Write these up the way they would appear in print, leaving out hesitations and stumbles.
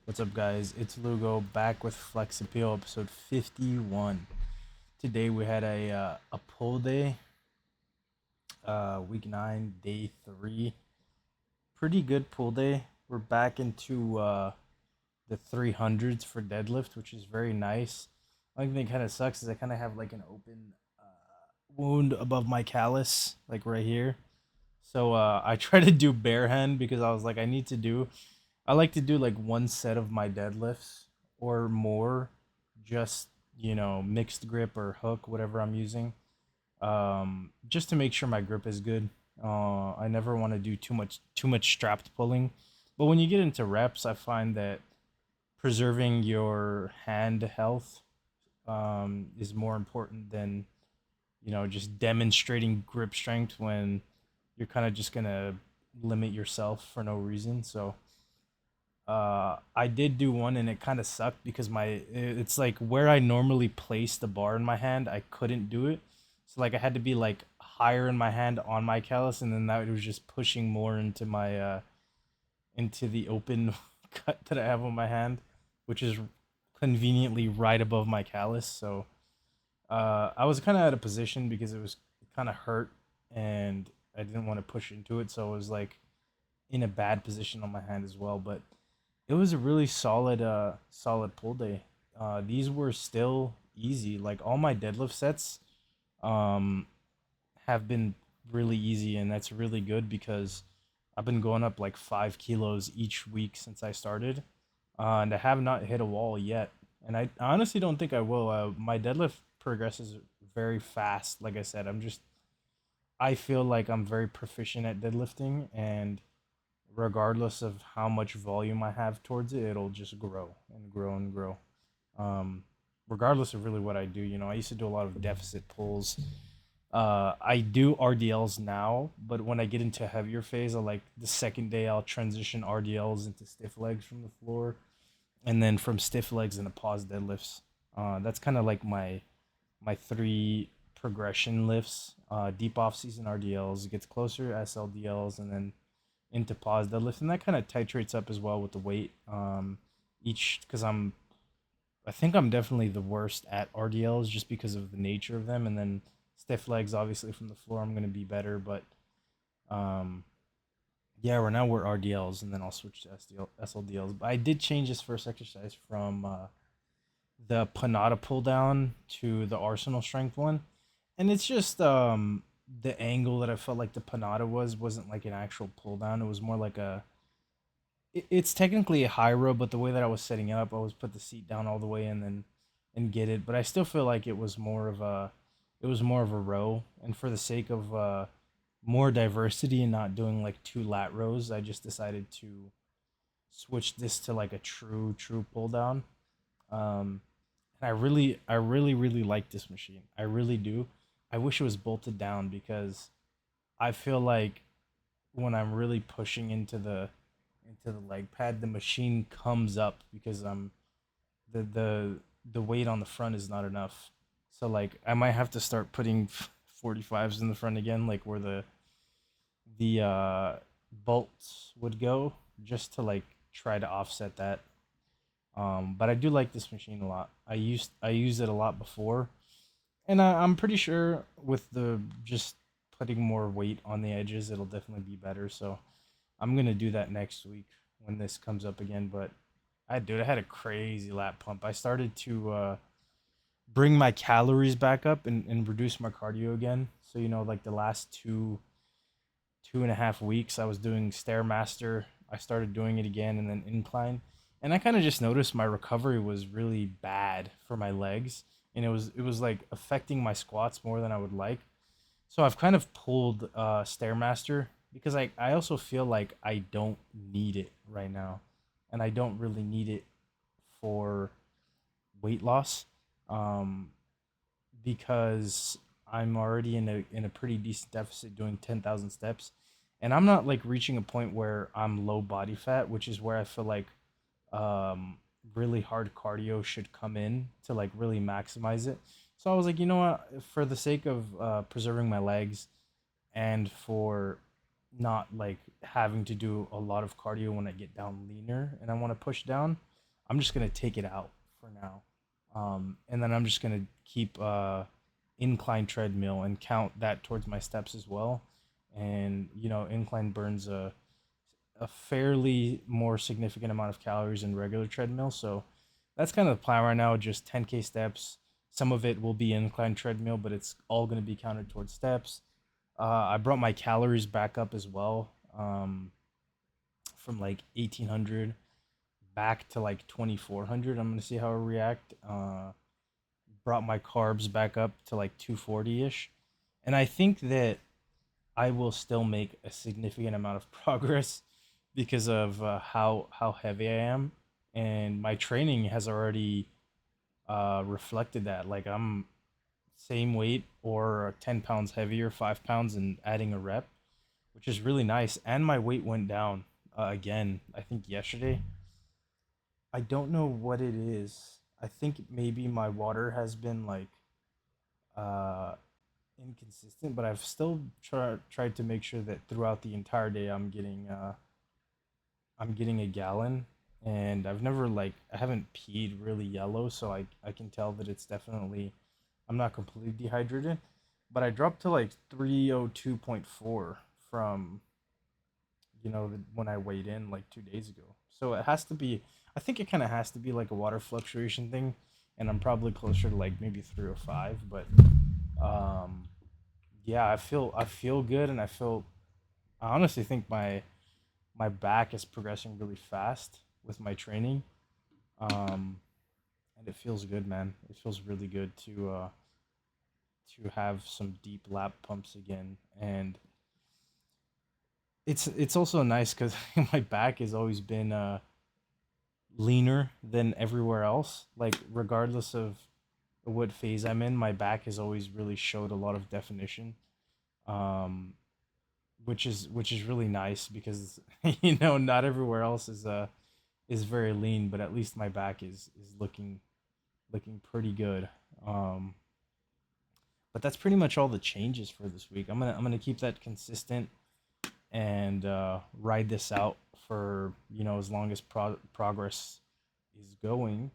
What's up, guys? It's Lugo back with Flex Appeal episode 51. Today we had a pull day, week 9, day 3. Pretty good pull day. We're back into the 300s for deadlift, which is very nice. Only thing that kind of sucks is I kind of have like an open wound above my callus, like right here. So I try to do bare hand because I was like, I like to do like one set of my deadlifts or more, just mixed grip or hook, whatever I'm using, just to make sure my grip is good. I never want to do too much strapped pulling, but when you get into reps, I find that preserving your hand health is more important than just demonstrating grip strength when you're kind of just gonna limit yourself for no reason. So I did do one and it kind of sucked because it's like where I normally place the bar in my hand, I couldn't do it. So like I had to be like higher in my hand on my callus, and then that was just pushing more into my into the open cut that I have on my hand, which is conveniently right above my callus. So I was kind of out of position because it was kind of hurt, and I didn't want to push into it, so I was like in a bad position on my hand as well. But it was a really solid pull day. These were still easy. Like all my deadlift sets um have been really easy, and that's really good because I've been going up like 5 kilos each week since I started. And I have not hit a wall yet. And I honestly don't think I will. My deadlift progresses very fast. Like I said, I feel like I'm very proficient at deadlifting, and regardless of how much volume I have towards it, it'll just grow and grow and grow. Um, Regardless of really what I do, I used to do a lot of deficit pulls. I do RDLs now, but when I get into heavier phase, I like the second day I'll transition RDLs into stiff legs from the floor, and then from stiff legs into pause deadlifts. That's kind of like my three progression lifts. Deep off season RDLs, it gets closer SLDLs, and then into pause deadlift, and that kind of titrates up as well with the weight. Each because I think I'm definitely the worst at RDLs just because of the nature of them, and then stiff legs obviously from the floor I'm gonna be better, but um yeah, we're RDLs, and then I'll switch to SLDLs. But I did change this first exercise from the Panada pull down to the Arsenal strength one, and it's just the angle that I felt like the Panada wasn't like an actual pull down. It was more like it's technically a high row, but the way that I was setting it up, I was put the seat down all the way and then and get it. But I still feel like it was more of a row. And for the sake of more diversity and not doing like two lat rows, I just decided to switch this to like a true pull down. Um, and I really like this machine. I really do. I wish it was bolted down because I feel like when I'm really pushing into the leg pad, the machine comes up because the weight on the front is not enough. So like I might have to start putting 45s in the front again, like where the bolts would go, just to like try to offset that. But I do like this machine a lot. I used it a lot before, and I'm pretty sure with the just putting more weight on the edges, it'll definitely be better. So I'm gonna do that next week when this comes up again. But I had a crazy lap pump. I started to bring my calories back up and reduce my cardio again. So like the last 2.5 weeks, I was doing stairmaster. I started doing it again, and then incline, and I kind of just noticed my recovery was really bad for my legs, and it was like affecting my squats more than I would like. So I've kind of pulled Stairmaster because I also feel like I don't need it right now, and I don't really need it for weight loss, um, because I'm already in a pretty decent deficit doing 10,000 steps, and I'm not like reaching a point where I'm low body fat, which is where I feel like um, really hard cardio should come in to like really maximize it. So I was like, you know what, for the sake of preserving my legs and for not like having to do a lot of cardio when I get down leaner and I want to push down, I'm just gonna take it out for now, and then I'm just gonna keep incline treadmill and count that towards my steps as well. And incline burns a fairly more significant amount of calories than regular treadmill. So that's kind of the plan right now. Just 10K steps. Some of it will be incline treadmill, but it's all going to be counted towards steps. I brought my calories back up as well, from like 1800 back to like 2400. I'm going to see how I react. Brought my carbs back up to like 240 ish. And I think that I will still make a significant amount of progress because of how heavy I am, and my training has already reflected that. Like I'm same weight or 10 pounds heavier, 5 pounds, and adding a rep, which is really nice. And my weight went down again. I think yesterday. I don't know what it is. I think maybe my water has been like uh inconsistent, but I've still tried to make sure that throughout the entire day I'm getting a gallon, and I haven't peed really yellow, so I can tell that it's definitely I'm not completely dehydrated, but I dropped to like 302.4 from when I weighed in like 2 days ago. So it has to be. I think it kind of has to be like a water fluctuation thing, and I'm probably closer to like maybe 305. But um, yeah, I feel good, and I honestly think my back is progressing really fast with my training, um, and it feels good, man. It feels really good to have some deep lap pumps again, and it's also nice because my back has always been leaner than everywhere else. Like regardless of what phase I'm in, my back has always really showed a lot of definition, um, which is really nice because not everywhere else is very lean, but at least my back is looking pretty good. Um, but that's pretty much all the changes for this week. I'm gonna keep that consistent and ride this out for as long as progress is going.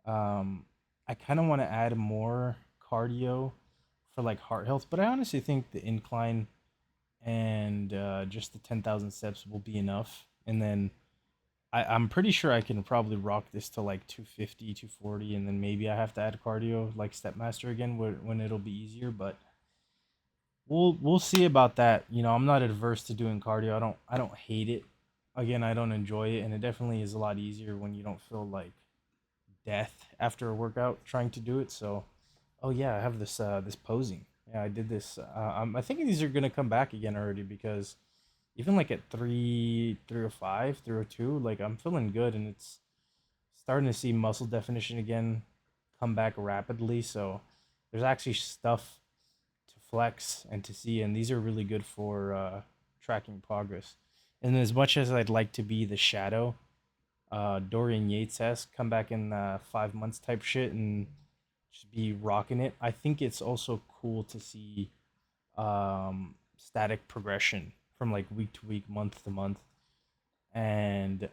Um, I kind of want to add more cardio for like heart health, but I honestly think the incline and just the 10,000 steps will be enough. And then I'm pretty sure I can probably rock this to like 250, 240, and then maybe I have to add cardio like Stepmaster again when it'll be easier. But we'll see about that. I'm not adverse to doing cardio. I don't hate it. Again, I don't enjoy it, and it definitely is a lot easier when you don't feel like death after a workout trying to do it. So, oh yeah, I have this posing. Yeah, I did this. I think these are gonna come back again already because even like at 305, 302, like I'm feeling good, and it's starting to see muscle definition again come back rapidly. So there's actually stuff to flex and to see, and these are really good for tracking progress. And as much as I'd like to be the shadow, Dorian Yates has come back in 5 months type shit and just be rocking it. I think it's also cool to see static progression from like week to week, month to month, and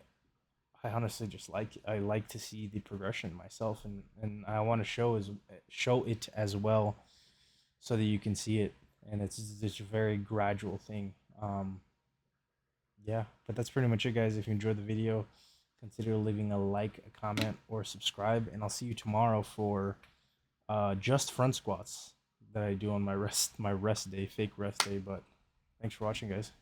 I honestly just I like to see the progression myself, and I want to show it as well so that you can see it, and it's a very gradual thing. Yeah, but that's pretty much it, guys. If you enjoyed the video, consider leaving a like, a comment, or subscribe, and I'll see you tomorrow for just front squats that I do on my rest day, fake rest day. But thanks for watching, guys.